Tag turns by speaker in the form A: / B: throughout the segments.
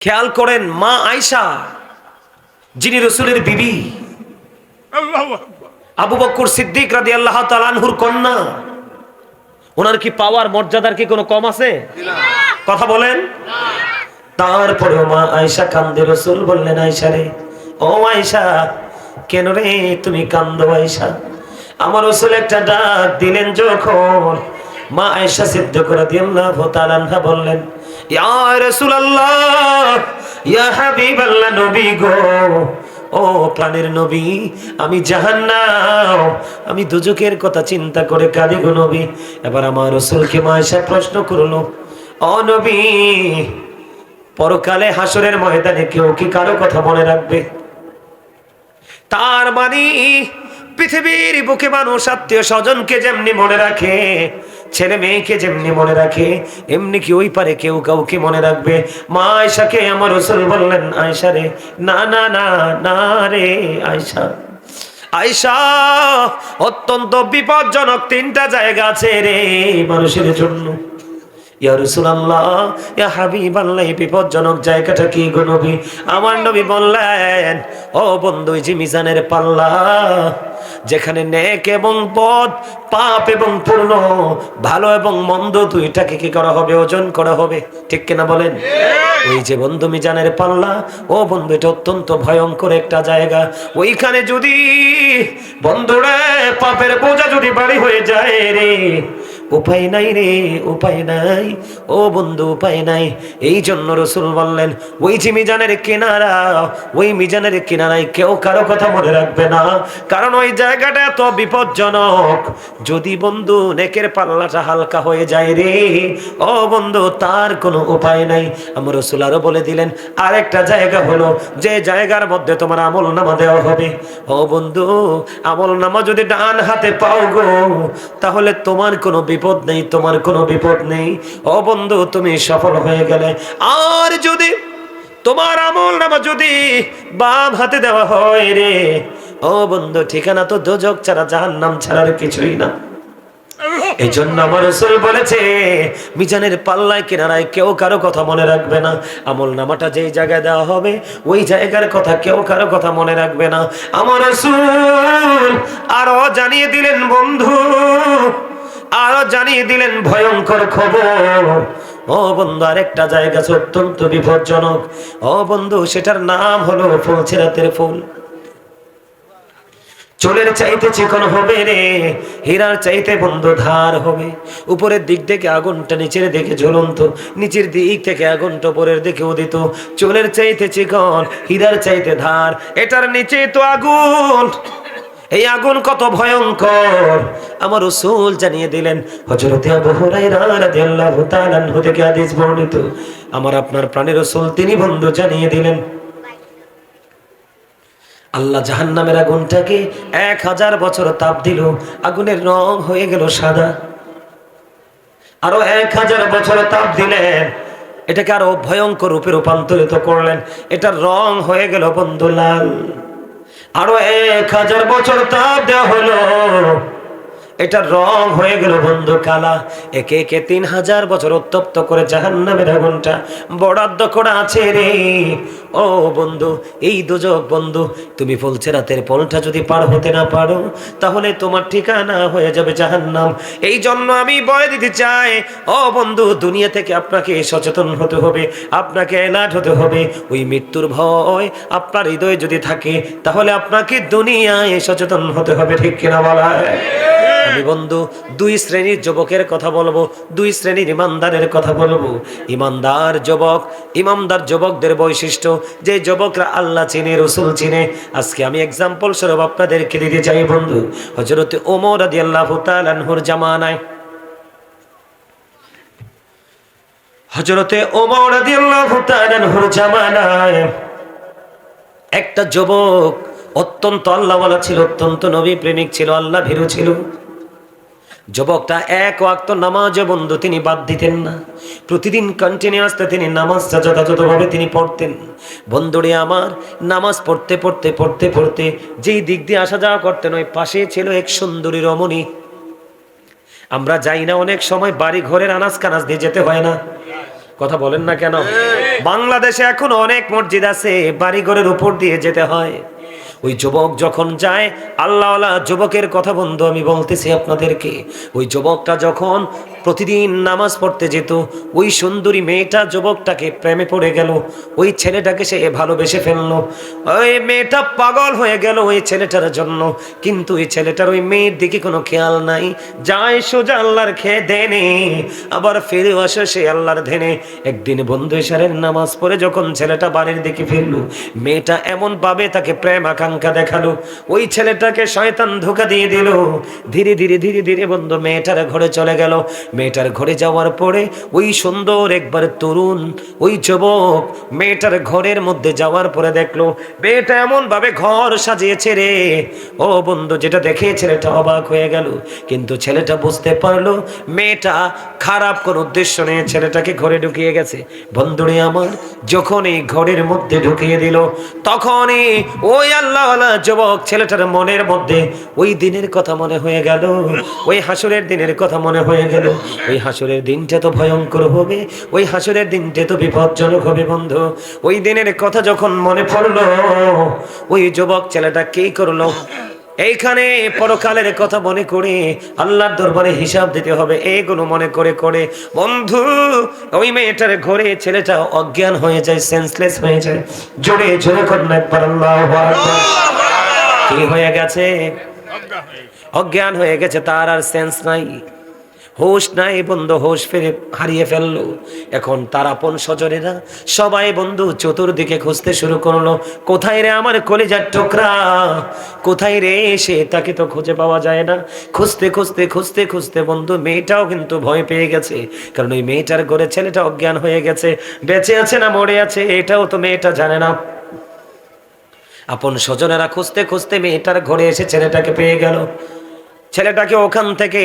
A: খেয়াল করেন, মা আয়েশা যিনি রাসূলের বিবি, আবু বকর সিদ্দিক রাদিয়াল্লাহু তাআলা আনহুর কন্যা, ওনার কি পাওয়ার মর্যাদার কি কোনো কম আছে? কথা বলেন। তারপরেও মা আয়েশা কান্দে। রাসূল বললেন, আয়েশা রে, ও আয়েশা, কেন রে তুমি কান্দো আয়েশা? আমার রাসূল একটা ডাক দিলেন যখন, মা আয়েশা সিদ্দিক রাদিয়াল্লাহু তাআলা আনহা বললেন, ইয়া রাসূলুল্লাহ, ইয়া হাবিবাল্লাহ, নবী গো, ও প্রাণের নবী, আমি জাহান্নাম, আমি দুজকের কথা চিন্তা করে কাঁদি গো নবী। এবার আমার রাসূলকে মা আয়েশা প্রশ্ন করলো, ও নবী, পরকালে হাসরের ময়দানে কেউ কি কারো কথা মনে রাখবে? তার মানে পৃথিবীর বুকে মানুষ আত্মীয় স্বজনকে যেমনি মনে রাখে, ছেলে মেয়েকে যেমনি মনে রাখে, এমনি কি ওই পারে কেউ কাউকে মনে রাখবে? মা আয়েশাকে আমার রাসূল বললেন, আয়েশা রে, না না না না রে আয়েশা, আয়েশা, অত্যন্ত বিপজ্জনক তিনটা জায়গা আছে রে মানুষের জন্য। ইয়া রাসূলুল্লাহ, ইয়া হাবিবাল্লাহ, বিপজ্জনক জায়গাটা কি গো নবী? আমার নবী বললেন, ও বন্ধু, এই যে মিজানের পাল্লা, যেখানে নেক এবং বদ, পাপ এবং পুণ্য, ভালো এবং মন্দ দুইটাকে কি করা হবে? ওজন করা হবে, ঠিক কিনা বলেন? ওই যে বন্ধু মিজানের পাল্লা, ও বন্ধু, এটা অত্যন্ত ভয়ঙ্কর একটা জায়গা। ওইখানে যদি বন্ধুরা পাপের বোঝা যদি ভারী হয়ে যায় রে, উপায় নাই রে, উপায় নাই, ও বন্ধু, উপায় নাই। এই জন্য রাসূল বললেন, ওই যে মিজানের কিনারা, ওই মিজানের কিনারায় কেউ কারো কথা মনে রাখবে না, কারণ ওই জায়গাটা এত বিপজ্জনক। যদি বন্ধু নেকের পাল্লাটা হালকা হয়ে যায় রে, ও বন্ধু, তার কোনো উপায় নাই। আমার রাসূল আরো বলে দিলেন, আরেকটা জায়গা হলো যে জায়গার মধ্যে তোমার আমল নামা দেওয়া হবে। ও বন্ধু, আমল নামা যদি ডান হাতে পাও গো, তাহলে তোমার কোনো বিপদ নেই, তোমার কোনো বিপদ নেই। ও বন্ধু, তুমি সফল হয়ে গেলে। আর যদি তোমার আমল নামা যদি বাম হাতে দেওয়া হয় রে, ও বন্ধু, ঠিকানা তো দোজক ছাড়া, জাহান্নাম ছাড়ার কিছুই না। এই জন্য আমার রাসূল বলেছে, মিজানের পাল্লায় কিনারায় কেউ কারো কথা মনে রাখবে না। আমল নামাটা যেই জায়গায় দেওয়া হবে, ওই জায়গার কথা কেউ কারো কথা মনে রাখবে না। আমার রাসূল আরো জানিয়ে দিলেন বন্ধু, আরো জানিয়ে দিলেন ভয়ঙ্কর খবর। ও বন্ধু, আরেকটা জায়গা আছে অত্যন্ত বিপজ্জনক। ও বন্ধু, সেটার নাম হলো ফুলছেরাতের ফুল। চুলের চাইতে চিকন হবে রে, হীরার চাইতে বন্ধু ধার হবে। উপরের দিক থেকে আগুনটা নিচের দিকে ঝুলন্ত, নিচের দিক থেকে আগুনটা উপরের দিকে উদিত। চুলের চাইতে চিকন, হীরার চাইতে ধার, এটার নিচে তো আগুন। এই আগুন কত ভয়ঙ্কর আমার রাসূল জানিয়ে দিলেন। হযরতে আবু হুরায়রা রাদিয়াল্লাহু তাআলা আনহু থেকে হাদিস বর্ণিত, আমার আপনার প্রাণের রাসূল তিনি বন্ধু জানিয়ে দিলেন, আল্লাহ জাহান্নামের আগুনটাকে 1000 বছর তাপ দিল, আগুনের রং হয়ে গেল সাদা। আরো 1000 বছর তাপ দিলেন, এটাকে আরো ভয়ঙ্কর রূপে রূপান্তরিত করলেন, এটার রং হয়ে গেল বন্ধু লাল। আরো 1000 বছর তাপ দেওয়া হলো, এটার রং হয়ে গেল বন্ধু কালা। একে একে 3000 বছর উত্তপ্ত করে জাহান্নামের আগুনটা বরাদ্দ করা আছে রে। ও বন্ধু, এই দুজক বন্ধু, তুমি ফুলছেরাতের পলটা যদি পার হতে না পারো, তাহলে তোমার ঠিকানা হয়ে যাবে জাহান্নাম। এই জন্য আমি বলে দিতে চাই, ও বন্ধু, দুনিয়া থেকে আপনাকে সচেতন হতে হবে, আপনাকে অ্যালার্ট হতে হবে। ওই মৃত্যুর ভয় আপনার হৃদয়ে যদি থাকে, তাহলে আপনাকে দুনিয়ায় সচেতন হতে হবে, ঠিক কিনা বলা? আমি বন্ধু দুই শ্রেণীর যুবকের কথা বলবো, দুই শ্রেণীর ইমানদারের কথা বলবো। ইমানদার যুবক, ইমানদার যুবকদের বৈশিষ্ট্য, যে যুবকরা আল্লাহ চিনে, রাসূল চিনে। আজকে আমি এক্সাম্পল স্বরূপ আপনাদেরকে দিতে চাই বন্ধু। হযরতে ওমর রাদিয়াল্লাহু তাআলা আনহুর জামানায়, হযরতে ওমর রাদিয়াল্লাহু তাআলা আনহুর জামানায় একটা যুবক অত্যন্ত আল্লাহওয়ালা ছিল, অত্যন্ত নবী প্রেমিক ছিল, আল্লাহ ভীরু ছিল। যুবকটা এক ওয়াক্ত নামাজে বন্ধু তিনি বাদ দিতেন না, প্রতিদিন কন্টিনিউয়াসলি তিনি নামাজটা যথাযথভাবে তিনি পড়তেন। বন্ধুরে আমার, নামাজ পড়তে পড়তে পড়তে পড়তে যেই দিক দিয়ে আসা যাওয়া করতেন, ওই পাশে ছিল এক সুন্দরী রমণী। আমরা যাই না অনেক সময় বাড়ি ঘরের আনাজ কানাজ দিয়ে যেতে হয় না? কথা বলেন না কেন? বাংলাদেশে এখন অনেক মসজিদ আছে, বাড়িঘরের উপর দিয়ে যেতে হয়। ওই যুবক যখন যায়, আল্লাহওয়ালা যুবকের কথা বন্ধু আমি বলতেছি আপনাদেরকে, ওই যুবকটা যখন প্রতিদিন নামাজ পড়তে যেত, ওই সুন্দরী মেয়েটা যুবকটাকে প্রেমে পড়ে গেল, ওই ছেলেটাকে সে ভালোবেসে ফেললো। ওই মেয়েটা পাগল হয়ে গেল ওই ছেলেটার জন্য, কিন্তু ওই ছেলেটার ওই মেয়ের দিকে কোনো খেয়াল নাই, যায় সোজা আল্লাহর খেয়ে দেনে, আবার ফিরে আসে সে আল্লাহর ধ্যানে। একদিন বন্ধু ইশারের নামাজ পড়ে যখন ছেলেটা বাড়ির দিকে ফিরলো, মেয়েটা এমন ভাবে তাকে প্রেম আকাঙ্ক্ষা দেখালো, ওই ছেলেটাকে শয়তান ধোঁকা দিয়ে দিল। ধীরে ধীরে ধীরে ধীরে বন্ধু মেয়েটার ঘরে চলে গেল। মেয়েটার ঘরে যাওয়ার পরে ওই সুন্দর একবার তরুণ ওই যুবক মেয়েটার ঘরের মধ্যে যাওয়ার পরে দেখলো মেয়েটা এমন ভাবে ঘর সাজিয়েছে রে, ও বন্ধু যেটা দেখে ছেলেটা অবাক হয়ে গেল। কিন্তু ছেলেটা বুঝতে পারলো মেয়েটা খারাপ কোন উদ্দেশ্য নিয়ে ছেলেটাকে ঘরে ঢুকিয়ে গেছে। বন্ধুরে আমার, যখন এই ঘরের মধ্যে ঢুকিয়ে দিল, তখনই ওই আল্লাহওয়ালা যুবক ছেলেটার মনের মধ্যে ওই দিনের কথা মনে হয়ে গেল, ওই হাসরের দিনের কথা মনে হয়ে গেল। ওই হাসরের দিনটা তো ভয়ঙ্কর হবে, ওই হাসরের দিনটা তো বিপজ্জনক হবে বন্ধু। ওই দিনের কথা যখন মনে পড়লো, ওই যুবক ছেলেটা কি করলো, এইখানে পরকালের কথা মনে করে আল্লাহর দরবারে হিসাব দিতে হবে, এগুলো মনে করে করে বন্ধু ওই মেয়েটার ঘরে ছেলেটা অজ্ঞান হয়ে যায়, সেন্সলেস হয়ে যায়। জোরে জোরে করুন একবার আল্লাহু আকবার। কি হয়ে গেছে? অজ্ঞান হয়ে গেছে, তার আর সেন্স নাই, হোশ নাই বন্ধু, হোশ ফিরে হারিয়ে ফেললো। এখন তার আপন স্বজনেরা সবাই বন্ধু চতুর্দিকে খুঁজতে শুরু করলো, কোথায় রে আমার কলিজার টুকরা, কোথায় রে সে, তাকে তো খুঁজে পাওয়া যায় না। খুঁজতে খুঁজতে খুঁজতে খুঁজতে বন্ধু মেয়েটাও কিন্তু ভয় পেয়ে গেছে, কারণ ওই মেয়েটার ঘরে ছেলেটা অজ্ঞান হয়ে গেছে, বেঁচে আছে না মরে আছে এটাও তো মেয়েটা জানে না। আপন স্বজনেরা খুঁজতে খুঁজতে মেয়েটার ঘরে এসে ছেলেটাকে পেয়ে গেল। ছেলেটাকে ওখান থেকে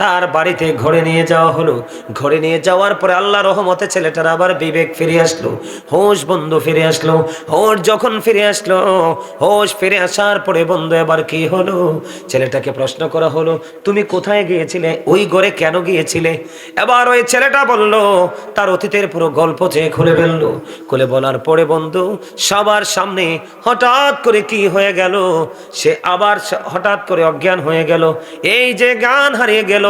A: তার বাড়িতে ঘরে নিয়ে যাওয়া হলো। ঘরে নিয়ে যাওয়ার পরে আল্লাহ রহমতে ছেলেটার আবার বিবেক ফিরে আসলো, হোশ বন্ধু ফিরে আসলো। হোশ যখন ফিরে আসলো, হোশ ফিরে আসার পরে বন্ধু এবার কি হলো, ছেলেটাকে প্রশ্ন করা হলো তুমি কোথায় গিয়েছিলে, ওই ঘরে কেন গিয়েছিলে? এবার ওই ছেলেটা বলল, তার অতীতের পুরো গল্প চেয়ে খুলে ফেললো। খুলে বলার পরে বন্ধু সবার সামনে হঠাৎ করে কি হয়ে গেল, সে আবার হঠাৎ করে অজ্ঞান হয়ে গেল। এই যে গান হারিয়ে গেল,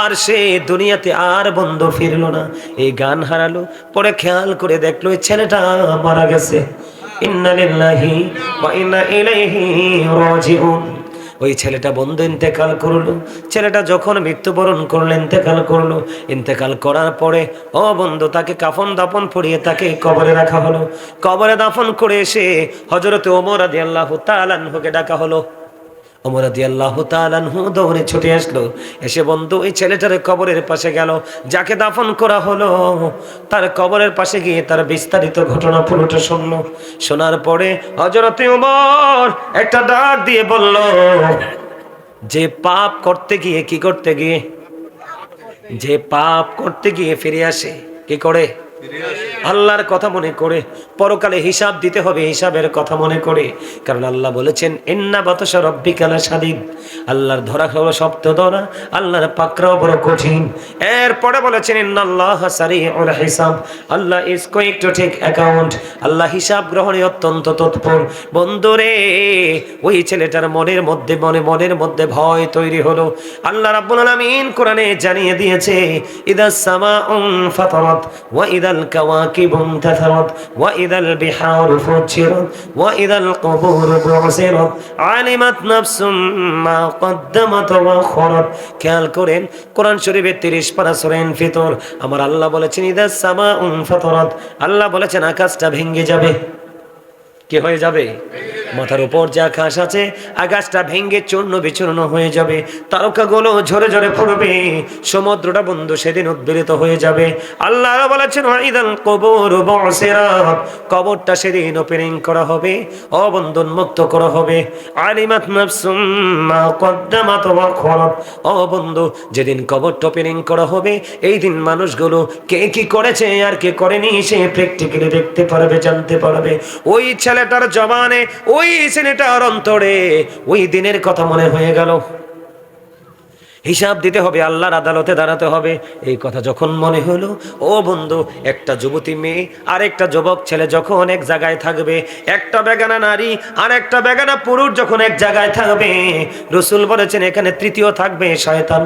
A: আর সে দুনিয়াতে আর বন্ধু ফিরলো না, এই গান হারালো। পরে খেয়াল করে দেখলো এই ছেলেটা মারা গেছে। ইন্না লিল্লাহি ওয়া ইন্না ইলাইহি রাজিউন। ওই ছেলেটা বন্ধু ইন্তেকাল করলো। ছেলেটা যখন মৃত্যুবরণ করলো, ইন্তেকাল করলো, ইন্তেকাল করার পরে ও বন্ধু তাকে কাফন দাফন পরিয়ে তাকে কবরে রাখা হলো। কবরে দাফন করে এসে হযরত ওমর রাদিয়াল্লাহু তাআলা আনহুকে ডাকা হলো। ওমর রাদিয়াল্লাহু তাআলা আনহু দৌড়ে ছুটে আসলো, এসে বন্ধু ওই ছেলেটার কবরের পাশে গেল, যাকে দাফন করা হলো তার কবরের পাশে গিয়ে তার বিস্তারিত ঘটনা পুরোটা শুনলো। শোনার পরে হযরত ওমর একটা ডাক দিয়ে বলল, যে পাপ করতে গিয়ে কি করতে গিয়ে, যে পাপ করতে গিয়ে ফিরে আসে, কি করে? আল্লাহর কথা মনে করে, পরকালে হিসাব দিতে হবে, হিসাবের কথা মনে করে। কারণ আল্লাহ বলেছেন ইন্না বাতাশা রাব্বিকা লাশাদীদ, আল্লাহর ধরা খাওয়া শব্দ ধরা, আল্লাহর পাকড়াও বড় কঠিন। এরপরে বলেছেন ইন্নাল্লাহা সারিউল হিসাব, Allah is quick to take account, Allah হিসাব গ্রহণে অত্যন্ত তৎপর। বন্ধুরে ওই ছেলেটার মনের মধ্যে ভয় তৈরি হলো। আল্লাহ রাব্বুল আলামিন কোরআনে জানিয়ে দিয়েছে ইদাস সামাউন ফাতারাত ওয়া ইদাল কাওয়াকিবু ইনতাসারাত ওয়া ইদাল বিহারু ফুজিরাত ওয়া ইদাল কুবুর বুসিরাত আলিমাত নাফসুম মা কদ্দামাত ওয়া আখরাত। খেয়াল করেন কোরআন শরীফের 30 পারা সূরা ফিতর, আমার আল্লাহ বলেছেন ইদাস সামাউন ফাতারাত, আল্লাহ বলেছেন আকাশটা ভেঙে যাবে। কি হয়ে যাবে? মাথার উপর যে আকাশ আছে আকাশটা ভেঙে চূর্ণ বিচূর্ণ হয়ে যাবে, তারকাগুলো ঝরে ঝরে পড়বে, সমুদ্রটা বন্ধু সেদিন উদ্বেলিত হয়ে যাবে। আল্লাহ বলেছেন ওয়াইদাল কুবুর বুসিরাত, কবরটা সেদিন ওপেনিং করা হবে, অবন্ধ উন্মুক্ত করা হবে। আলিমাত নাফসুম মা কদ্দামাত ওয়া আখরাত, অবন্ধু যেদিন কবরটা ওপেনিং করা হবে, এই দিন মানুষগুলো কে কি করেছে আর কে করেনি সে প্র্যাকটিক্যালি দেখতে পারবে, জানতে পারবে। ওই ছেলেটার জবানে, ওই ছেলেটার অন্তরে ওই দিনের কথা মনে হয়ে গেল। হিসাব দিতে হবে, আল্লাহর আদালতে দাঁড়াতে হবে। এই কথা যখন মনে হলো, ও বন্ধু, একটা যুবতী মেয়ে আর একটা যুবক ছেলে যখন এক জায়গায় থাকবে, একটা বেগানা নারী আর একটা বেগানা পুরুষ যখন এক জায়গায় থাকবে, রাসূল বলেছেন এখানে তৃতীয় থাকবে শয়তান।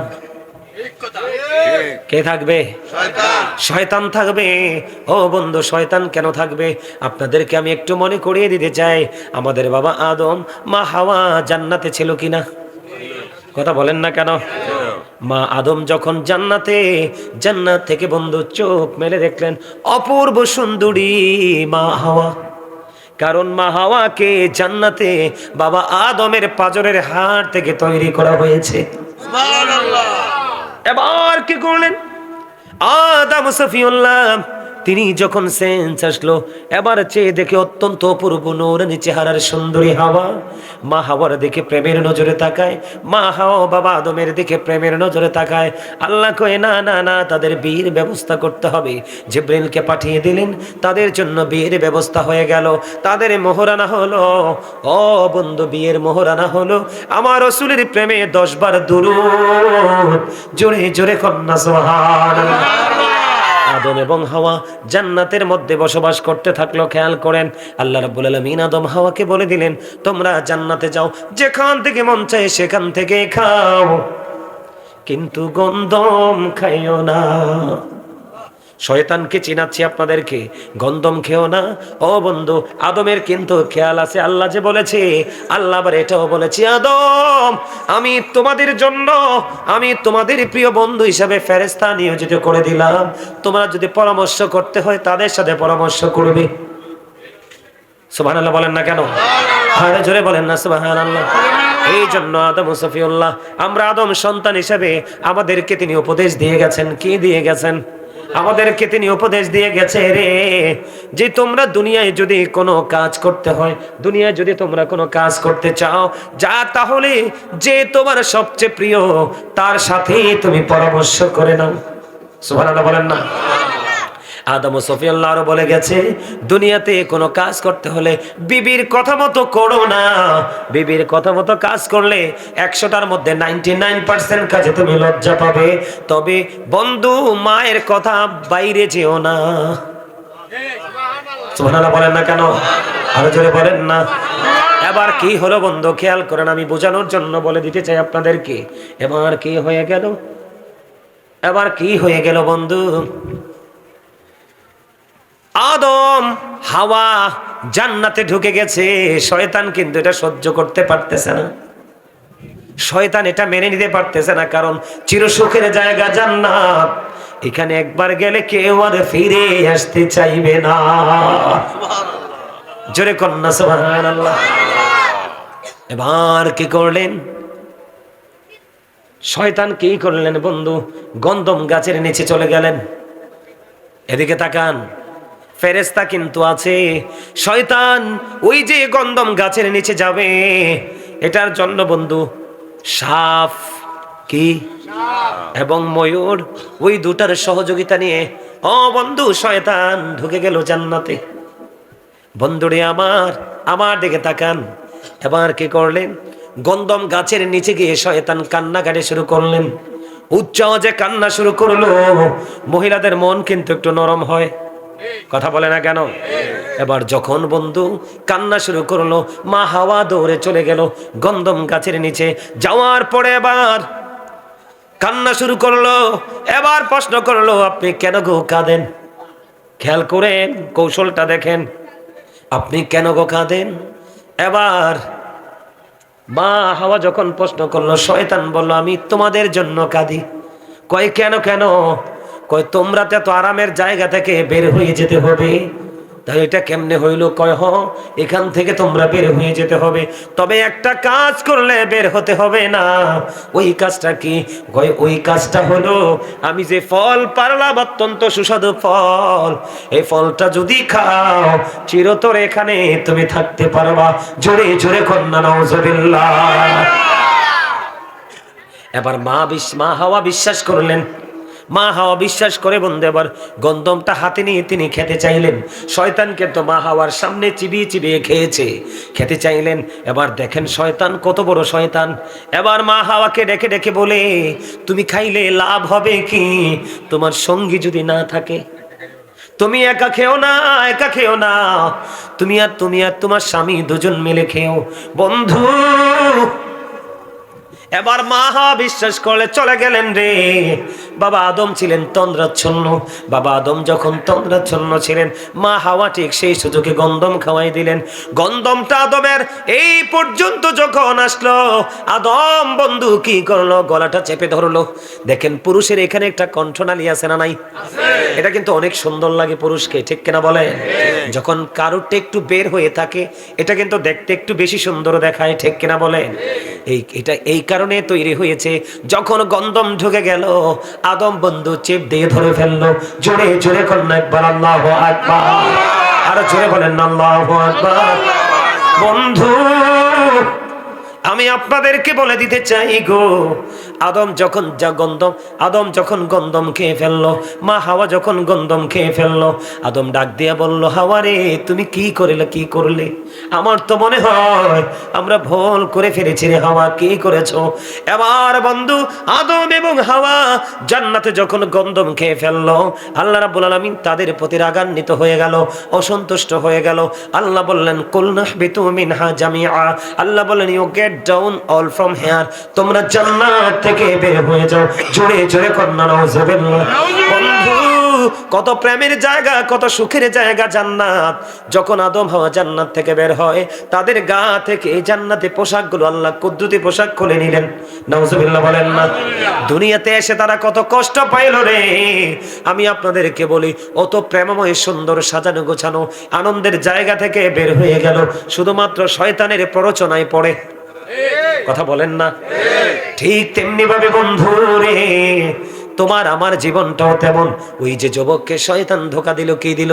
A: কে থাকবে? শয়তান থাকবে। ও বন্ধু, শয়তান কেন থাকবে? আপনাদেরকে আমি একটু মনে করিয়ে দিতে চাই, আমাদের বাবা আদম, মা হাওয়া জান্নাতে ছিল কিনা? কথা বলেন না কেন? মা আদম যখন জান্নাতে, জান্নাত থেকে বন্ধু চোখ মেলে দেখলেন অপূর্ব সুন্দরী মা হাওয়া। কারণ মা হাওয়াকে জান্নাতে বাবা আদমের পাঁজরের হাড় থেকে তৈরি করা হয়েছে। সুবহানাল্লাহ। এবার কি করলেন আদম সফিউল্লাহ, তিনি যখন সেন্স আসলো, এবার চেয়ে দেখে অত্যন্ত অপূর্ব নূরানী চেহারার সুন্দরী হাওয়া। মা হাওয়ার দিকে প্রেমের নজরে তাকায়, মা হাওয়া বাবা আদমের দিকে প্রেমের নজরে তাকায়। আল্লাহ কয়ে না না না, তাদের বিয়ের ব্যবস্থা করতে হবে। জিবরিলকে পাঠিয়ে দিলেন, তাদের জন্য বিয়ের ব্যবস্থা হয়ে গেল, তাদের মোহরানা হলো। ও বন্ধু, বিয়ের মোহরানা হলো। আমার রাসূলের প্রেমে 10 বার দুরূদ, জোরে জোরে কন্যা সুবহানাল্লাহ। আদম এবং হাওয়া জান্নাতের মধ্যে বসবাস করতে থাকলো। খেয়াল করেন, আল্লাহ রাব্বুল আলামিন আদম হাওয়াকে বলে দিলেন, তোমরা জান্নাতে যাও, যেখান থেকে মন চায় সেখান থেকে খাও, কিন্তু গন্ধম খাইও না। শয়তানকে চিনাচ্ছি আপনাদেরকে, গন্ধম খেও না। ও বন্ধু, আদমের কিন্তু খেয়াল আছে, আল্লাহ যে বলেছে, আল্লাহ আবার এটাও বলেছে, আদম আমি তোমাদের জন্য, আমি তোমাদের প্রিয় বন্ধু হিসাবে ফেরেশতা নিয়োজিত করে দিলাম, তোমরা যদি পরামর্শ করতে হয় তাদের সাথে পরামর্শ করবে। সুবহানাল্লাহ বলেন না কেন? আরে জোরে বলেন না সুবহানাল্লাহ। এই জন্য আদম সফিউল্লাহ, আমরা আদম সন্তান হিসাবে আমাদেরকে তিনি উপদেশ দিয়ে গেছেন। কি দিয়ে গেছেন? আমাদেরকে তিনি উপদেশ দিয়ে গেছে রে, যে তোমরা দুনিয়ায় যদি কোনো কাজ করতে হয়, দুনিয়ায় যদি তোমরা কোনো কাজ করতে চাও, যা তাহলে যে তোমার সবচেয়ে প্রিয় তার সাথে তুমি পরামর্শ করে নাও। সুবহানাল্লাহ বলেন না? আদম ও সফিউল্লাহ আরো বলে গেছে, দুনিয়াতে কোনো কাজ করতে হলে বিবির কথা মতো করো না। বিবির কথা মতো কাজ করলে 100টার মধ্যে 99% কাজে তুমি লজ্জা পাবে। তবে বন্ধু, মায়ের কথা বাইরে যেও না। সুবহানাল্লাহ বলেন না কেন? আরো জোরে বলেন না। এবার কি হলো বন্ধু, খেয়াল করেন, আমি বোঝানোর জন্য বলে দিতে চাই আপনাদেরকে। এবার কি হয়ে গেল? এবার কি হয়ে গেল বন্ধু? আদম হাওয়া জান্নাতে ঢুকে গেছে, শয়তান কিন্তু এটা সহ্য করতে পারতেছে না। শয়তান এটা মেনে নিতে পারতেছে না, কারণ চিরসুখের জায়গা জান্নাত, এখানে একবার গেলে কেউ আর ফিরে আসতে চাইবে না। জোরে কন্যা সুবহানাল্লাহ। এবার কি করলেন শয়তান? কি করলেন বন্ধু? গন্ধম গাছের নিচে চলে গেলেন। এদিকে তাকান, ফেরেশতা কিন্তু আছে। শয়তান ওই যে গন্ধম গাছের নিচে যাবে, এটার জন্য বন্ধু সাপ কি এবং ময়ূর, ওই দুটার সহযোগিতা নিয়ে ও বন্ধু শয়তান ঢুকে গেল জান্নাতে। বন্ধুরে আমার, আমার দিকে তাকান। এবার কি করলেন? গন্ধম গাছের নিচে গিয়ে শয়তান কান্নাকাটি শুরু করলেন। উচ্চ আওয়াজে কান্না শুরু করলো। মহিলাদের মন কিন্তু একটু নরম হয়, কথা বলে না কেন? এবার যখন বন্ধু কান্না শুরু করলো, মা হাওয়া দৌড়ে চলে গেল গন্ধম গাছের নিচে। যাওয়ার পরে এবার কান্না শুরু করলো। এবার প্রশ্ন করলো, আপনি কেন গো কাঁদেন? খেয়াল করেন, কৌশলটা দেখেন, আপনি কেন গো কাঁদেন? এবার মা হাওয়া যখন প্রশ্ন করলো, শয়তান বলল, আমি তোমাদের জন্য কাঁদি। কয় কেন কেন? কয় তোমরা তো এত আরামের জায়গা থেকে বের হয়ে যেতে হবে। তাহলে এটা কেমনে হইল? কয় হ, এখান থেকে তোমরা বের হয়ে যেতে হবে, তবে একটা কাজ করলে বের হতে হবে না। ওই কাজটা কি? কয় ওই কাজটা হলো, আমি যে ফল পারলাম, অত্যন্ত সুস্বাদু ফল, এই ফলটা যদি খাও চিরতর এখানে তুমি থাকতে পারবা। জোরে জোরে কন্যা নাউজুবিল্লাহ। এবার মা হাওয়া বিশ্বাস করলেন। মা হাওয়া বিশ্বাস করে বন্ধু এবার গন্ধমটা হাতে নিয়ে তিনি খেতে চাইলেন। শয়তানকে তো মা হাওয়ার সামনে চিবিয়ে চিবিয়ে খেতে চাইলেন। এবার দেখেন শয়তান কত বড় শয়তান। এবার মা হাওয়াকে ডেকে ডেকে বলে, তুমি খাইলে লাভ হবে কি? তোমার সঙ্গী যদি না থাকে, তুমি একা খেও না, একা খেও না, তুমি আর তোমার স্বামী দুজন মিলে খেও। বন্ধু এবার মা হাওয়া বিশ্বাস করলে চলে গেলেন রে। বাবা আদম ছিলেন তন্দ্রাচ্ছন্ন। বাবা আদম যখন তন্দ্রাচ্ছন্ন ছিলেন, মা হাওয়া ঠিক সেই সুযোগে গন্ধম খাওয়াই দিলেন। গন্ধমটা আদমের এই পর্যন্ত যখন আসলো, আদম বন্ধু কি করলো? গলাটা চেপে ধরলো। দেখেন পুরুষের এখানে একটা কণ্ঠনালী আছে না নাই? এটা কিন্তু অনেক সুন্দর লাগে পুরুষকে, ঠিক কিনা বলে? যখন কারোরটা একটু বের হয়ে থাকে, এটা কিন্তু দেখতে একটু বেশি সুন্দর দেখায়, ঠিক কিনা বলে? এটা এই কারণে তৈরি হয়েছে। যখন গন্ধম ঢুকে গেল, আদম বন্ধু চেপ দিয়ে ধরে ফেললো। জোরে জোরে কন্যা একবার আল্লাহু আকবার, আর জোরে বলেন আল্লাহু আকবার। বন্ধু আমি আপনাদেরকে বলে দিতে চাই গো, আদম যখন গন্ধম খেয়ে ফেললো, মা হাওয়া যখন গন্ধম খেয়ে ফেললো, আদম ডাক দিয়া বলল, হাওয়া রে তুমি কি করলে? আমার তো মনে হয় আমরা ভুল করে ফেলেছি রে হাওয়া, কি করেছো? এবার বন্ধু আদম এবং হাওয়া জান্নাতে যখন গন্ধম খেয়ে ফেললো, আল্লাহ রাব্বুল আলামিন তাদের প্রতি রাগান্বিত হয়ে গেল, অসন্তুষ্ট হয়ে গেল। আল্লাহ বললেন কুলনাহবিতু মিনহা জামিআ, আল্লাহ বললেন you get down all from here, তোমরা জান্নাত থেকে বের হয়ে যাও। জোরে জোরে কন্যা নাউজুবিল্লাহ। বন্ধু কত প্রেমের জায়গা, কত সুখের জায়গা জান্নাত। যখন আদম হাওয়া জান্নাত থেকে বের হয়, তাদের গা থেকে এই জান্নাতি পোশাকগুলো আল্লাহ কুদরতি পোশাক খুলে নিলেন। নাউজুবিল্লাহ বলেন না? দুনিয়াতে এসে তারা কত কষ্ট পাইল রে। আমি আপনাদেরকে বলি, অত প্রেমময় সুন্দর সাজানো গোছানো আনন্দের জায়গা থেকে বের হয়ে গেল শুধুমাত্র শয়তানের প্ররোচনায় পড়ে। কথা বলেন না? ঠিক তেমনি ভাবে বন্ধু রে, তোমার আমার জীবনটাও তেমন। ওই যে যুবককে শয়তান ধোঁকা দিল, কি দিল?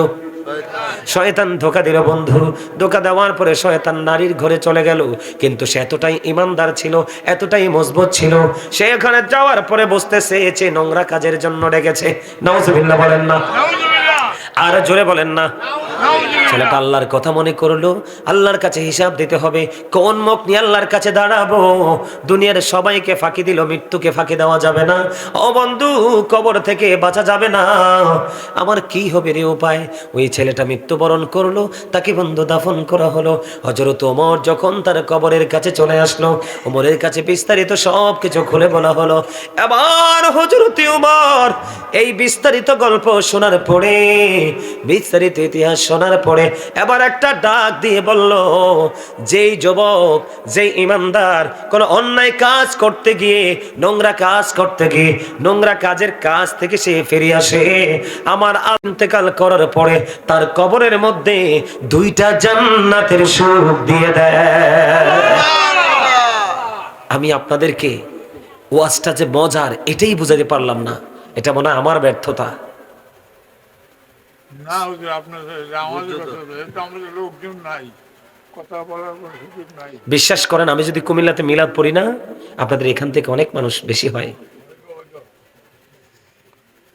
A: শয়তান ধোঁকা দিল বন্ধু। ধোঁকা দেওয়ার পরে শয়তান নারীর ঘরে চলে গেল, কিন্তু সে এতটাই ইমানদার ছিল, এতটাই মজবুত ছিল, সে ওখানে যাওয়ার পরে বুঝতেছে যে নোংরা কাজের জন্য ডেকেছে। নাউজুবিল্লাহ বলেন না? আর জোরে বলেন না? ছেলেটা আল্লাহর কথা মনে করলো, আল্লাহর কাছে হিসাব দিতে হবে, কোন মুখ নিয়ে আল্লাহর কাছে দাঁড়াবো। দুনিয়ার সবাইকে ফাঁকি দিল, মৃত্যুকে ফাঁকি দেওয়া যাবে না। ও বন্ধু কবর থেকে বাঁচা যাবে না, আমার কি হবে রে উপায়? ওই ছেলেটা মৃত্যুবরণ করলো, তাকে বন্ধু দাফন করা হলো। হযরত ওমর যখন তার কবরের কাছে চলে আসলো, ওমরের কাছে বিস্তারিত সব কিছু খুলে বলা হলো। এবার হযরত ওমর এই বিস্তারিত গল্প শোনার পরে, বিস্তারিত ইতিহাস শোনার পরে এবার একটা ডাক দিয়ে বলল, যেই যুবক, যেই ইমানদার কোন অন্যায় কাজ করতে গিয়ে, নোংরা কাজ করতে গিয়ে, নোংরা কাজের কাজ থেকে সে ফিরে আসে, আমার ইন্তেকাল করার পরে তার কবরের মধ্যে 2টা জান্নাতের সুখ দিয়ে দেয়। আমি আপনাদেরকে ওয়াজটা যে মজার এটাই বুঝাতে পারলাম না, এটা মনে হয় আমার ব্যর্থতা।
B: না হুজুর, আপনার আমাদের আমাদের লোকজন নাই, কথা বলার কোনো সুযোগ নাই।
A: বিশ্বাস করেন, আমি যদি কুমিল্লাতে মিলাদ পড়ি না, আপনাদের এখান থেকে অনেক মানুষ বেশি হয়।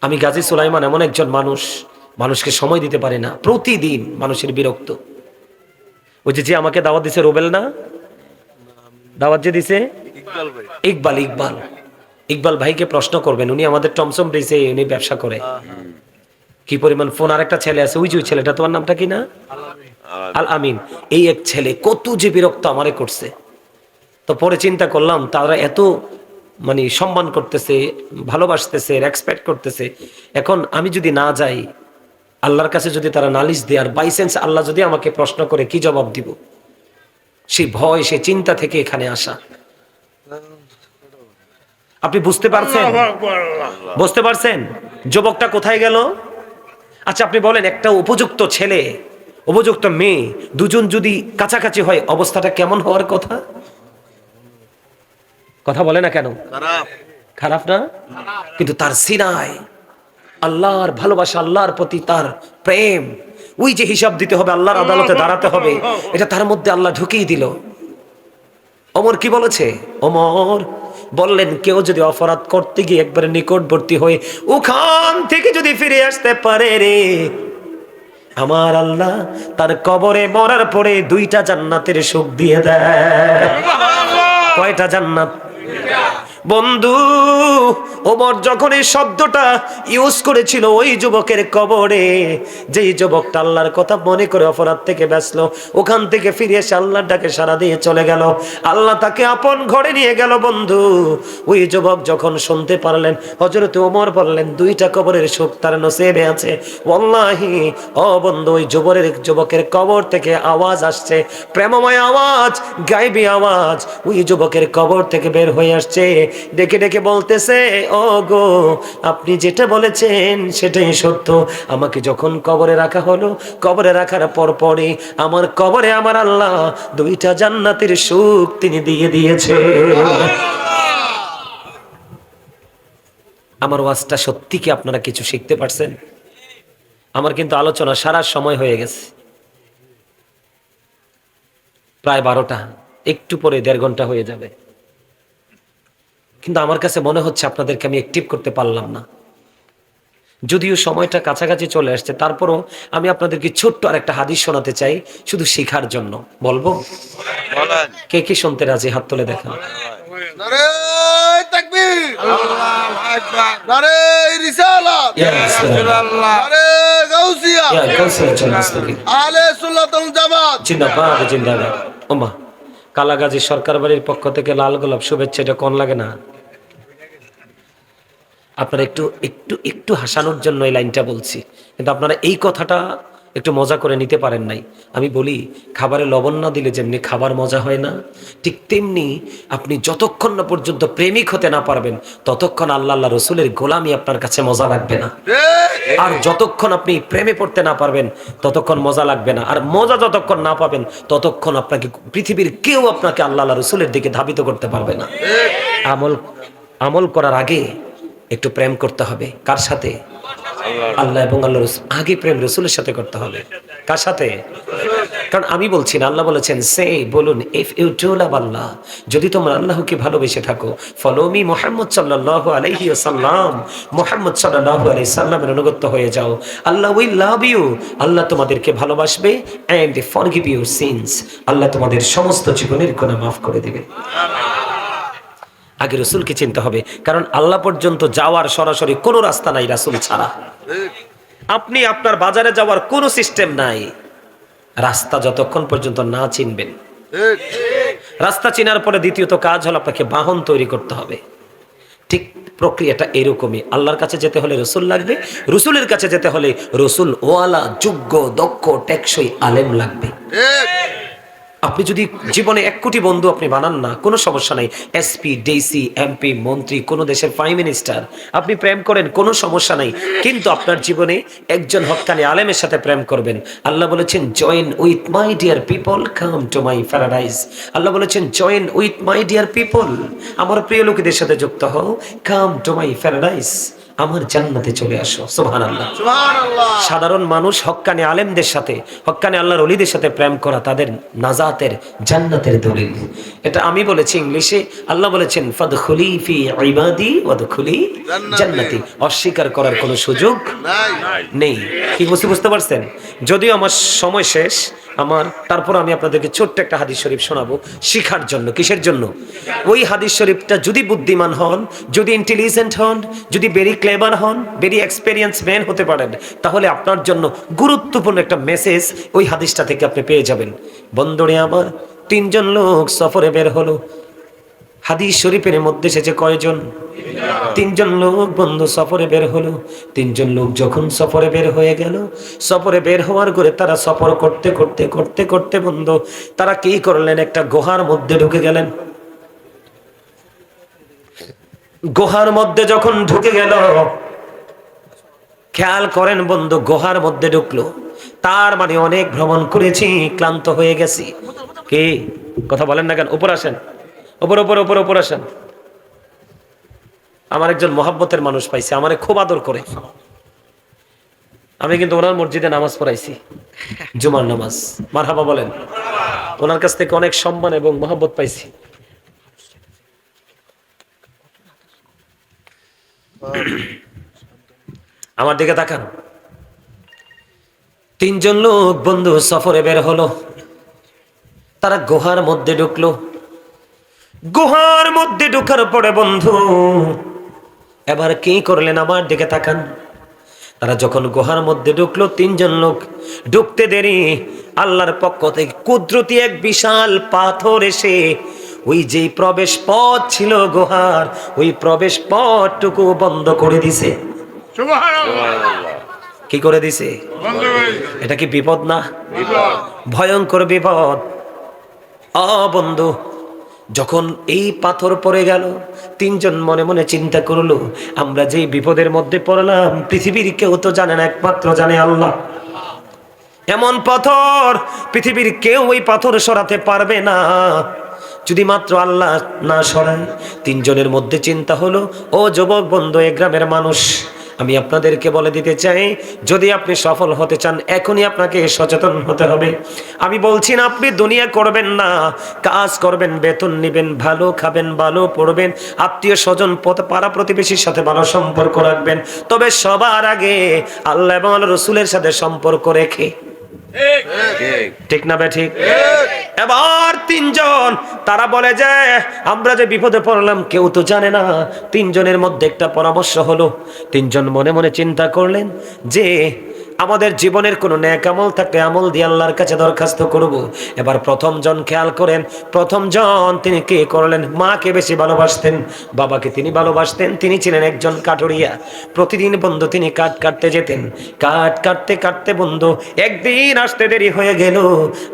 A: আমি গাজী সুলাইমান এমন একজন মানুষ, মানুষকে সময় দিতে পারে না, প্রতিদিন মানুষের বিরক্ত। ওই যে আমাকে দাওয়াত দিছে রুবেল, না দাওয়াত যে দিছে ইকবাল ভাইকে প্রশ্ন করবেন, উনি আমাদের টমসম ব্রিজে উনি ব্যবসা করে। কি পরিমাণ ফোন। আর একটা ছেলে আছে, ওই যে ছেলেটা, তোমার নামটা কি না? আল আমিন। এই এক ছেলে কত যে বিরক্ত আমারে করছে। তো পরে চিন্তা করলাম, তারা এত মানে সম্মান করতেছে, ভালোবাসতেছে, রেসপেক্ট করতেছে, এখন আমি যদি না যাই, আল্লাহর কাছে যদি তারা নালিশ দেয়, আর বাইসেন্স আল্লাহ যদি আমাকে প্রশ্ন করে, কি জবাব দিব? সেই ভয়, সেই চিন্তা থেকে এখানে আসা। আপনি বুঝতে পারছেন? বুঝতে পারছেন যুবকটা কোথায় গেল? আচ্ছা আপনি বলেন, একটা উপযুক্ত ছেলে, উপযুক্ত মেয়ে, দুজন যদি কাছাকাছি হয়, অবস্থাটা কেমন হওয়ার কথা? কথা বলে না কেন? খারাপ না? কিন্তু তার সিনায় আল্লাহর ভালোবাসা, আল্লাহর প্রতি তার প্রেম, ওই যে হিসাব দিতে হবে, আল্লাহর আদালতে দাঁড়াতে হবে, এটা তার মধ্যে আল্লাহ ঢুকিয়ে দিল। ওমর কি বলেছে? ওমর বললেন কেউ যদি অপরাধ করতে গিয়ে একবারে নিকটবর্তী হয়ে ওখান থেকে যদি ফিরে আসতে পারে রে, আমার আল্লাহ তার কবরে মরার পরে 2টা জান্নাতের সুখ দিয়ে দেয়। কয়টা জান্নাত? বন্ধু, ওমর যখন এই শব্দটা ইউজ করেছিল ওই যুবকের কবরে, যেই যুবকটা আল্লাহর কথা মনে করে অপরাধ থেকে বাঁচলো, ওখান থেকে ফিরে এসে আল্লাহর ডাকে সাড়া দিয়ে চলে গেল, আল্লাহ তাকে আপন ঘরে নিয়ে গেল। বন্ধু, ওই যুবক যখন শুনতে পারলেন, হযরত ওমর বললেন 2টা কবরের সুখ তার নসিবে আছে। ওয়াল্লাহি ও বন্ধু, ওই যুবকের কবর থেকে আওয়াজ আসছে, প্রেমময় আওয়াজ, গায়েবী আওয়াজ ওই যুবকের কবর থেকে বের হয়ে আসছে, ডেকে ডেকে বলতেছে, ও গো, আপনি যেটা বলেছেন সেটাই সত্য। আমাকে যখন কবরে রাখা হলো, কবরে রাখার পরপরই আমার কবরে আমার আল্লাহ 2টা জান্নাতের সুখ তিনি দিয়ে দিয়েছে। আমার ওয়াজটা সত্যি কি আপনারা কিছু শিখতে পারছেন? আমার কিন্তু আলোচনা সারা সময় হয়ে গেছে, প্রায় 12টা, একটু পরে 1.5 ঘন্টা হয়ে যাবে, কিন্তু আমার কাছে মনে হচ্ছে আপনাদেরকে আমি অ্যাক্টিভ করতে পারলাম না। যদিও সময়টা কাছাকাছি চলে আসছে, তারপরও আমি আপনাদেরকে ছোট্ট আর একটা হাদিস শোনাতে চাই, শুধু শেখার জন্য। বলবো? কে কি শুনতে রাজি? হাত তুলে দেখান।
C: নারে তাকবীর, আল্লাহু আকবার, নারে রিসালাত,
A: ইয়া রাসূলুল্লাহ,
C: নারে গাউসিয়া,
A: ইয়া কাউসার চন্দ্রস্তকি,
C: আহলে সুন্নাত ওয়াল জামাত
A: জিন্দাবাদ জিন্দাবাদ। ওমা, কালাগাজী সরকার বাড়ির পক্ষ থেকে লাল গোলাপ শুভেচ্ছা, এটা কোন লাগে না? আপনারা একটু একটু একটু হাসানোর জন্য এই লাইনটা বলছি, কিন্তু আপনারা এই কথাটা একটু মজা করে নিতে পারেন নাই। আমি বলি, খাবারে লবণ না দিলে যেমনি খাবার মজা হয় না, ঠিক তেমনি আপনি যতক্ষণ না পর্যন্ত প্রেমিক হতে না পারবেন ততক্ষণ আল্লাহ আল্লাহ রসুলের গোলামি আপনার কাছে মজা লাগবে না। আর যতক্ষণ আপনি প্রেমে পড়তে না পারবেন ততক্ষণ মজা লাগবে না। আর মজা যতক্ষণ না পাবেন ততক্ষণ আপনাকে পৃথিবীর কেউ আপনাকে আল্লাহ আল্লাহ রসুলের দিকে ধাবিত করতে পারবে না। আমল করার আগে একটু প্রেম করতে হবে। কার সাথে? আল্লাহ এবং আল্লাহ রসুল। আগে প্রেম রসুলের সাথে করতে হবে। কার সাথে? কারণ আমি বলছি না, আল্লাহ বলেছেন, সে বলুন, ইফ ইউ টু লাভ আল্লাহ, যদি তোমরা আল্লাহকে ভালোবেসে থাকো, ফলো মি মুহাম্মদ সাল্লাল্লাহু আলাইহি ওয়াসাল্লাম, মুহাম্মদ সাল্লাল্লাহু আলাইহি সাল্লামের অনুগত হয়ে যাও, আল্লাহ উইল লাভ ইউ, আল্লাহ তোমাদেরকে ভালোবাসবে, এন্ড ফরগিভ ইউর সিনস, আল্লাহ তোমাদের সমস্ত জীবনের গুনাহ মাফ করে দিবে। আগে রসুলকে চিনতে হবে, কারণ আল্লাহ পর্যন্ত যাওয়ার সরাসরি কোনো রাস্তা নাই রাসূল ছাড়া। আপনি আপনার বাজারে যাওয়ার কোনো সিস্টেম নাই রাস্তা যতক্ষণ পর্যন্ত না চিনবেন। রাস্তা চেনার পরে দ্বিতীয়ত কাজ হলো আপনাকে বাহন তৈরি করতে হবে। ঠিক প্রক্রিয়াটা এরকমই। আল্লাহর কাছে যেতে হলে রসুল লাগবে, রসুলের কাছে যেতে হলে রসুল ওয়ালা, যোগ্য, দক্ষ, টেকসই আলেম লাগবে। আপনি যদি জীবনে 1 কোটি বন্ধু আপনি বানান না, কোনো সমস্যা নাই। এসপি, ডিসি, এমপি, মন্ত্রী, কোনো দেশের প্রাইম মিনিস্টার আপনি প্রেম করেন, কোনো সমস্যা নাই, কিন্তু আপনার জীবনে একজন হক্কানি আলেমের সাথে প্রেম করবেন। আল্লাহ বলেছেন, join with my dear people, come to my paradise. Allah বলেছেন, join with my dear people, আমার প্রিয় লোকেদের সাথে যুক্ত হও, কাম টু মাই প্যারাডাইস, আমার জান্নাতে চলে আসো। সুবহানাল্লাহ,
C: সুবহানাল্লাহ।
A: সাধারণ মানুষ হক্কানি আলেমদের সাথে, হক্কানি আল্লাহর ওলিদের সাথে প্রেম করা তাদের নাজাতের, জান্নাতের দলিল। এটা আমি বলেছি ইংলিশে, আল্লাহ বলেছেন, ফাদখুলি ফি ইবাদি ওয়াদখুলি জান্নাতি। অস্বীকার করার কোনো সুযোগ নেই। কি বুঝতে পারছেন? যদিও আমার সময় শেষ, তারপর আমি আপনাদেরকে ছোট্ট একটা হাদিস শরীফ শোনাবো শিখার জন্য। কিসের জন্য? ওই হাদিস শরীফটা যদি বুদ্ধিমান হন, যদি ইন্টেলিজেন্ট হন, যদি ভেরি ক্লেভার হন, ভেরি এক্সপেরিয়েন্স ম্যান হতে পারেন, তাহলে আপনার জন্য গুরুত্বপূর্ণ একটা মেসেজ ওই হাদিসটা থেকে আপনি পেয়ে যাবেন। বন্ধুরে আমার, 3 জন লোক সফরে বের হলো। হাদিস শরীফের মধ্যে এসেছে কয়জন? 3 জন লোক বন্ধু সফরে বের হলো। 3 জন লোক যখন সফরে বের হয়ে গেল, সফরে বের হওয়ার করে তারা সফর করতে করতে করতে করতে বন্ধু তারা কি করলেন, একটা গুহার মধ্যে ঢুকে গেলেন। গুহার মধ্যে যখন ঢুকে গেল, খেয়াল করেন বন্ধু, গুহার মধ্যে ঢুকলো, তার মানে অনেক ভ্রমণ করেছি, ক্লান্ত হয়ে গেছি। কি কথা বলেন না কেন? উপর আসেন, উপর আসেন। আমার একজন মহব্বতের মানুষ পাইছে, আমারে খুব আদর করে। আমি কিন্তু ওনার মসজিদে নামাজ পড়াইছি, জুমার নামাজ। মারহাবা বলেন। ওনার কাছ থেকে অনেক সম্মান এবং মহব্বত পাইছি। আমার দিকে তাকান। তিনজন লোক বন্ধু সফরে বের হলো, তারা গুহার মধ্যে ঢুকলো। গুহার মধ্যে ঢোকার পরে বন্ধু এবার কি করলেন আমার দিকে তাকান। তারা যখন গুহার মধ্যে ঢুকলো, তিনজন লোক ঢুকতে দেরি আল্লাহর পক্ষ থেকে কুদরতি এক বিশাল পাথর এসে ওই যেই প্রবেশ পথ ছিল গুহার, ওই প্রবেশ পথটুকু বন্ধ করে দিছে। কি করে দিছে? এটা কি বিপদ না? ভয়ঙ্কর বিপদ। বন্ধু যখন এই পাথর পড়ে গেল, তিনজন মনে মনে চিন্তা করলো, আমরা যেই বিপদের মধ্যে পড়লাম পৃথিবীর কেউ তো জানে না, একমাত্র জানে আল্লাহ। এমন পাথর পৃথিবীর কেউ ওই পাথর সরাতে পারবে না যদি মাত্র আল্লাহ না সরায়। তিনজনের মধ্যে চিন্তা হলো, ও যুবক বন্ধু, এ গ্রামের মানুষ, আমি আপনাদেরকে বলে দিতে চাই, যদি আপনি সফল হতে চান এখনই আপনাকে সচেতন হতে হবে। আমি বলছি না আপনি দুনিয়া করবেন না, কাজ করবেন, বেতন নেবেন, ভালো খাবেন, ভালো পড়বেন, আত্মীয় স্বজন পাড়া প্রতিবেশীর সাথে ভালো সম্পর্ক রাখবেন, তবে সবার আগে আল্লাহ এবং আল্লাহ রসুলের সাথে সম্পর্ক রেখে। ঠিক না ঠিক? এবার তিনজন তারা বলে যে আমরা যে বিপদে পড়লাম কেউ তো জানে না। তিনজনের মধ্যে একটা পরামর্শ হলো। তিনজন মনে মনে চিন্তা করলেন যে আমাদের জীবনের কোনো নেক আমল থাকলে আমল দিয়ে আল্লাহর কাছে দরখাস্ত করব। এবার প্রথম জন খেয়াল করেন, প্রথম জন তিনি কে করলেন? মাকে বেশি ভালোবাসতেন, বাবাকে তিনি ভালোবাসতেন। তিনি ছিলেন একজন কাঠুরিয়া। প্রতিদিন বন্ধু তিনি কাঠ কাটতে যেতেন। কাঠ কাটতে কাটতে বন্ধু একদিন আসতে দেরি হয়ে গেল।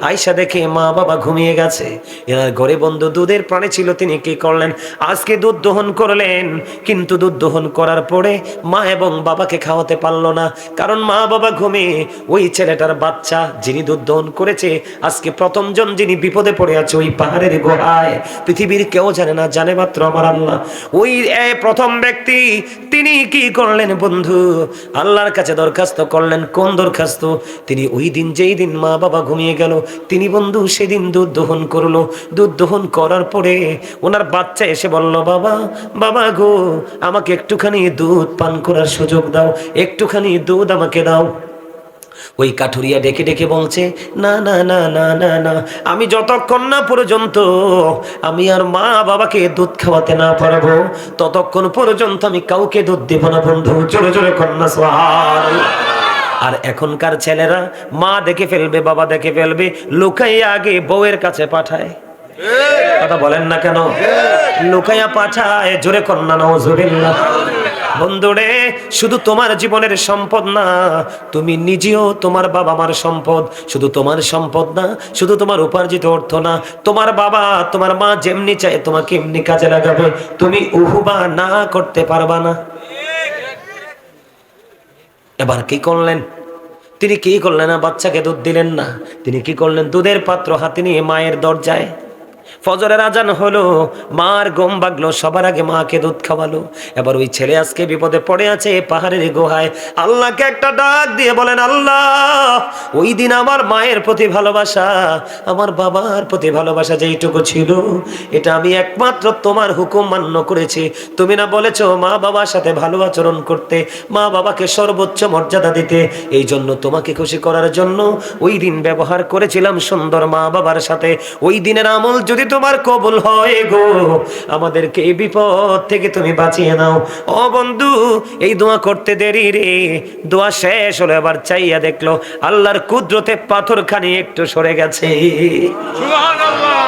A: আয়সা দেখে মা বাবা ঘুমিয়ে গেছে। এনার ঘরে বন্ধু দুধের প্রাণী ছিল। তিনি কি করলেন? আজকে দুধ দহন করলেন, কিন্তু দুধ দহন করার পরে মা এবং বাবাকে খাওয়াতে পারলো না, কারণ মা বাবা ঘুমে। ওই ছেলেটার বাচ্চা যিনি দুধ দহন করেছে, আজকে প্রথম জন যিনি বিপদে পড়ে আছে ওই পাহাড়ের গোড়ায়, পৃথিবীর কেউ জানে না, জানে মাত্র আমার আল্লাহ। ওই প্রথম ব্যক্তি তিনি কি করলেন বন্ধু? আল্লাহর কাছে দরখাস্ত করলেন। কোন দরখাস্ত? তিনি ওই দিন যেই দিন মা বাবা ঘুমিয়ে গেল, তিনি বন্ধু সেদিন দুধ দহন করলো। দুধ দহন করার পরে ওনার বাচ্চা এসে বলল, বাবা বাবা গো, আমাকে একটুখানি দুধ পান করার সুযোগ দাও, একটুখানি দুধ আমাকে দাও। ওই কাঠুরিয়া ডেকে ডেকে বলছে, না না না না না না, আমি যতক্ষণ না পর্যন্ত আমি আর মা বাবাকে দুধ খাওয়াতে না পারবো ততক্ষণ পর্যন্ত আমি কাউকে দুধ দেব না। বন্ধু জোরে জোরে কন্যা সুবহানাল্লাহ। আর এখনকার ছেলেরা মা দেখে ফেলবে, বাবা দেখে ফেলবে, লুকাইয়া আগে বউয়ের কাছে পাঠায়। কথা বলেন না কেন? লুকাইয়া পাঠায়। জোরে কন্যা নাউজুবিল্লাহ। বন্ধুরে, শুধু তোমার জীবনের সম্পদ না, তুমি নিজেও তোমার বাবা মার সম্পদ। শুধু তোমার সম্পদ না, শুধু তোমার উপার্জিত অর্থ না, তোমার বাবা তোমার মা যেমনি চায় তোমাকে এমনি কাজে লাগাবে। তুমি উহুবা না করতে পারবা না। এবার কি করলেন? তিনি কি করলেন না? বাচ্চাকে দুধ দিলেন না। তিনি কি করলেন? দুধের পাত্র হাতে নিয়ে মায়ের দরজায়। ফজরের আজান হলো, মার ঘুম ভাঙলো, সবার আগে মাকে দুধ খাওয়ালো। এবার ওই ছেলে আজকে বিপদে পড়ে আছে পাহাড়ের গুহায়। আল্লাহকে একটা ডাক দিয়ে বলেন, আল্লাহ ওই দিন আমার মায়ের প্রতি ভালোবাসা, আমার বাবার প্রতি ভালোবাসা যেইটুকু ছিল, এটা আমি একমাত্র তোমার হুকুম মান্য করেছি। তুমি না বলেছো মা বাবার সাথে ভালো আচরণ করতে, মা বাবাকে সর্বোচ্চ মর্যাদা দিতে? এই জন্য তোমাকে খুশি করার জন্য ওই দিন ব্যবহার করেছিলাম সুন্দর মা বাবার সাথে। ওই দিনের আমল যদি তোমার কবুল হয় গো, আমাদেরকে এই বিপদ থেকে তুমি বাঁচিয়ে নাও। ও বন্ধু, এই দোয়া করতে দেরি রে। দোয়া শেষ হলো, এবার চাইয়া দেখলো আল্লাহর কুদরতে পাথরখানি একটু সরে গেছে।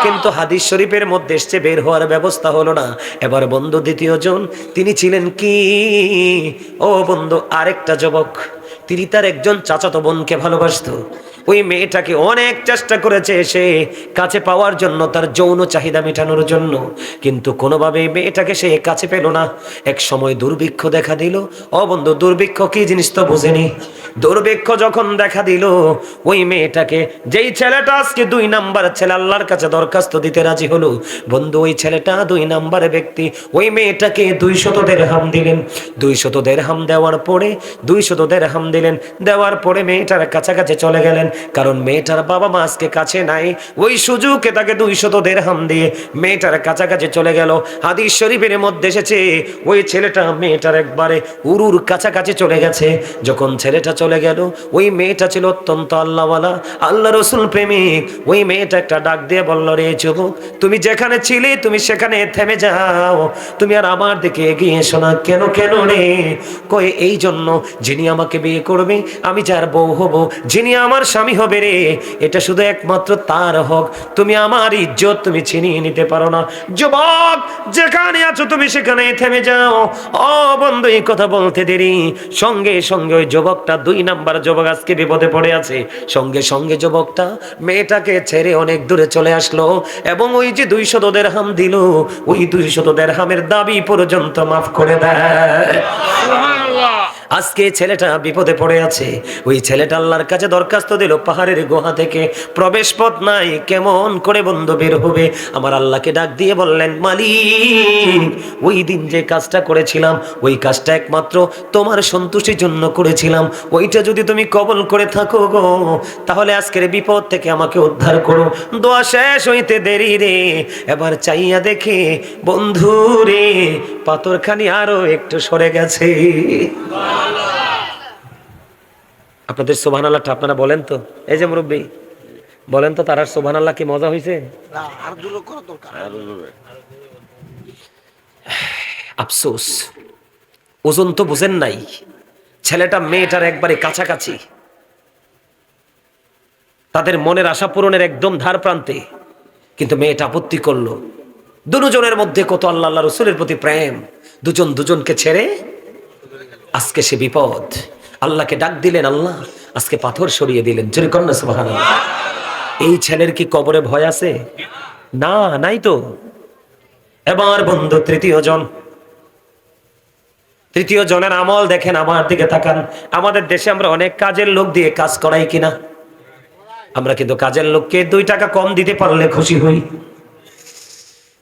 A: কিন্তু হাদিস শরীফের মধ্যে এসছে বের হওয়ার ব্যবস্থা হলো না। এবার বন্ধু দ্বিতীয় জন, তিনি ছিলেন কি? ও বন্ধু, আরেকটা যুবক, তিনি তার একজন চাচাতো বোনকে ভালোবাসতো। ওই মেয়েটাকে অনেক চেষ্টা করেছে সে কাছে পাওয়ার জন্য, তার যৌন চাহিদা মেটানোর জন্য, কিন্তু কোনোভাবে মেয়েটাকে সে কাছে পেল না। এক সময় দুর্ভিক্ষ দেখা দিল। ও বন্ধু, দুর্ভিক্ষ কি জিনিস তো বুঝেনি। দুর্ভিক্ষ যখন দেখা দিল, ওই মেয়েটাকে, যেই ছেলেটা আজকে 2 নাম্বার ছেলে, আল্লাহর কাছে দরখাস্ত দিতে রাজি হলো, বন্ধু ওই ছেলেটা 2 নাম্বারের ব্যক্তি, ওই মেয়েটাকে 200 দিরহাম দিলেন। 200 দিরহাম দেওয়ার পরে 200 দিরহাম দিলেন, দেওয়ার পরে মেয়েটার কাছাকাছি চলে গেলেন। কারণ মেয়েটার বাবা মা আজকে কাছে নাই। ওই সুযোগে তাকে 200 দিরহাম দিয়ে মেয়েটার কাছাকাছি চলে গেল। হাদিস শরীফের মধ্যে এসেছে ওই ছেলেটা মেয়েটার একবারে উরুর কাছাকাছি চলে গেছে। যখন ছেলেটা চলে গেল, ওই মেয়েটা ছিল অত্যন্ত আল্লাহওয়ালা, আল্লাহ রসুল প্রেমিক। ওই মেয়েটা একটা ডাক দিয়ে বলল, রে যুবক, তুমি যেখানে ছিলে তুমি সেখানে থেমে যাও, তুমি আর আমার দিকে এগিয়ে এসো না। কেন কেন রে? কই এই জন্য, যিনি আমাকে বিয়ে করবে, আমি যার বউ হব, যিনি আমার স্বামী হবে রে, এটা শুধু একমাত্র তার হক। তুমি আমার ইজ্জত তুমি ছিনিয়ে নিতে পারো না। যুবক, যেখানে আছো তুমি সেখানে থেমে যাও। ও বন্ধু, এই কথা বলতে দেরি, সঙ্গে সঙ্গে ওই যুবকটা, 2 নাম্বার যুবক আজকে বিপদে পড়ে আছে। সঙ্গে সঙ্গে যুবকটা মেয়েটাকে ছেড়ে অনেক দূরে চলে আসলো এবং ওই যে 200 দিরহাম দিল, ওই 200 দিরহামের দাবি পর্যন্ত মাফ করে দেয়। আজকে ছেলেটা বিপদে পড়ে আছে। ওই ছেলেটা আল্লাহর কাছে দরখাস্ত দিল, পাহাড়ের গুহা থেকে প্রবেশ পথ নাই, কেমন করে বন্ধু বের হবে? আমার আল্লাহকে ডাক দিয়ে বললেন, মালিক, ওই দিন যে কাজটা করেছিলাম, ওই কাজটা একমাত্র তোমার সন্তুষ্টির জন্য করেছিলাম। ওইটা যদি তুমি কবল করে থাকো গো, তাহলে আজকের বিপদ থেকে আমাকে উদ্ধার করো। দোয়া শেষ হইতে দেরি রে, এবার চাইয়া দেখে বন্ধু রে, পাথরখানি আরো একটু সরে গেছে। আপনাদের সুবহানাল্লাহটা আপনারা বলেন তো, এই যে মুরব্বী বলেন তো, তার সুবহানাল্লাহ কি মজা হয়েছে? আফসোস, ওজন তো বুঝেন নাই। ছেলেটা মেয়েটার একবারে কাছাকাছি, তাদের মনের আশা পূরণের একদম ধার প্রান্তে, কিন্তু মেয়েটা আপত্তি করলো। দুজনের মধ্যে কত আল্লাহ আল্লাহ রসুলের প্রতি প্রেম, দুজন দুজনকে ছেড়ে আজকে সে বিপদ। আল্লাহকে ডাক দিলেন, আল্লাহ আজকে পাথর সরিয়ে দিলেন। জোরে কন্যা সুবহানাল্লাহ। এই ছেলের কি কবরে ভয় আছে? না, নাই তো। এবার বন্ধু তৃতীয় জনের আমল দেখেন, আমার দিকে তাকান। আমাদের দেশে আমরা অনেক কাজের লোক দিয়ে কাজ করাই কিনা? আমরা কিন্তু কাজের লোককে 2 টাকা কম দিতে পারলে খুশি হই।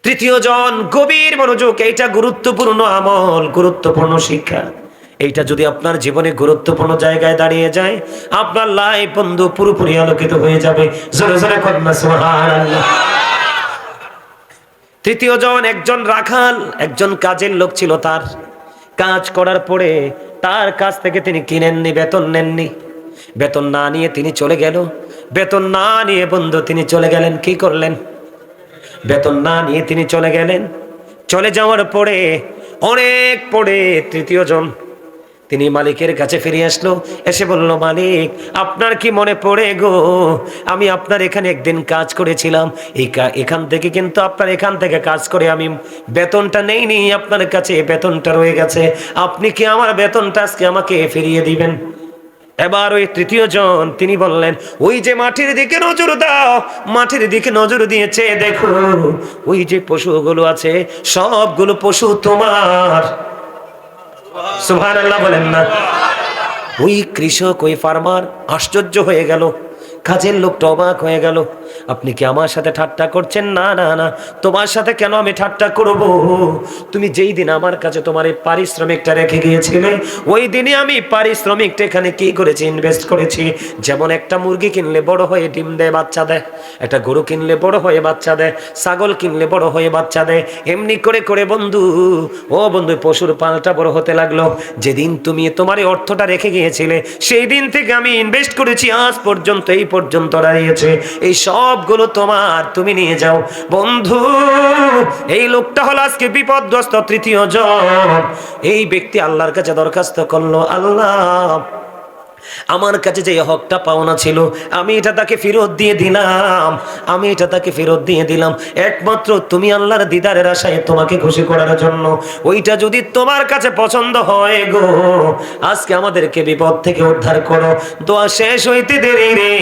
A: তৃতীয় জন, গভীর মনোযোগ, এইটা গুরুত্বপূর্ণ আমল, গুরুত্বপূর্ণ শিক্ষা। এইটা যদি আপনার জীবনে গুরুত্বপূর্ণ জায়গায় দাঁড়িয়ে যায়, আপনার লাইফ বন্ধু পুরোপুরি আলোকিত হয়ে যাবে। জোরে জোরে কন্যা সুবহানাল্লাহ। তৃতীয় জন একজন রাখাল, একজন কাজের লোক ছিল। তার কাজ করার পরে তার কাছ থেকে তিনি কিনেননি, বেতন নেননি। বেতন না নিয়ে তিনি চলে গেল। বেতন না নিয়ে বন্ধু তিনি চলে গেলেন। কি করলেন? বেতন না নিয়ে তিনি চলে গেলেন। চলে যাওয়ার পরে অনেক পরে তৃতীয় জন তিনি মালিকের কাছে ফিরে আসলো। এসে বলল, মালিক, আপনার কি মনে পড়ে গো, আমি আপনার এখানে একদিন কাজ করেছিলাম। এখান থেকে কিন্তু আপনার এখান থেকে কাজ করে আমি বেতনটা নেইনি, আপনার কাছে বেতনটা রয়ে গেছে। আপনি কি আমার বেতনটা আজকে আমাকে ফিরিয়ে দিবেন? এবার ওই তৃতীয় জন তিনি বললেন, ওই যে মাটির দিকে নজর দাও, মাটির দিকে নজর দিয়েছে, দেখো ওই যে পশুগুলো আছে, সবগুলো পশু তোমার। সুবহানাল্লাহ বলেন না? ওই কৃষক, ওই ফার্মার আশ্চর্য হয়ে গেল। কাজের লোকটা অবাক হয়ে গেল। আপনি কি আমার সাথে ঠাট্টা করছেন? না না না, তোমার সাথে কেন আমি ঠাট্টা করব? তুমি যেই দিন আমার কাছে তোমার এই পারিশ্রমিকটা রেখে গিয়েছিলে, ওই দিনই আমি পারিশ্রমিকটা এখানে কি করেছি, ইনভেস্ট করেছি। যেমন একটা মুরগি কিনলে বড় হয়ে ডিম দেয়, বাচ্চা দেয়, একটা গরু কিনলে বড় হয়ে বাচ্চা দেয়, ছাগল কিনলে বড় হয়ে বাচ্চা দেয়, এমনি করে করে বন্ধু, ও বন্ধু, পশুর পালটা বড় হতে লাগলো। যেদিন তুমি তোমার এই অর্থটা রেখে গিয়েছিলে, সেই দিন থেকে আমি ইনভেস্ট করেছি, আজ পর্যন্ত এই পর্যন্ত দাঁড়িয়েছে। এই সবগুলো তোমার, তুমি নিয়ে যাও। বন্ধু, এই লোকটা হলো আজকে বিপদগ্রস্ত তৃতীয় জন। এই ব্যক্তি আল্লাহর কাছে দরখাস্ত করলো, আল্লাহ, আমার কাছে যে হকটা পাওনা ছিল আমি এটা তাকে ফেরত দিয়ে দিলাম, আমি এটা তাকে ফেরত দিয়ে দিলাম একমাত্র তুমি আল্লাহর দিদারের আশায়, তোমাকে খুশি করার জন্য। ওইটা যদি তোমার কাছে পছন্দ হয় গো, আজকে আমাদেরকে বিপদ থেকে উদ্ধার করো। দোয়া শেষ হইতে দেরি রে,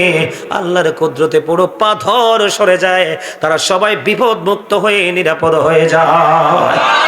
A: আল্লাহর কুদরতে পুরো পাথর সরে যায়, তারা সবাই বিপদ মুক্ত হয়ে নিরাপদ হয়ে যায়।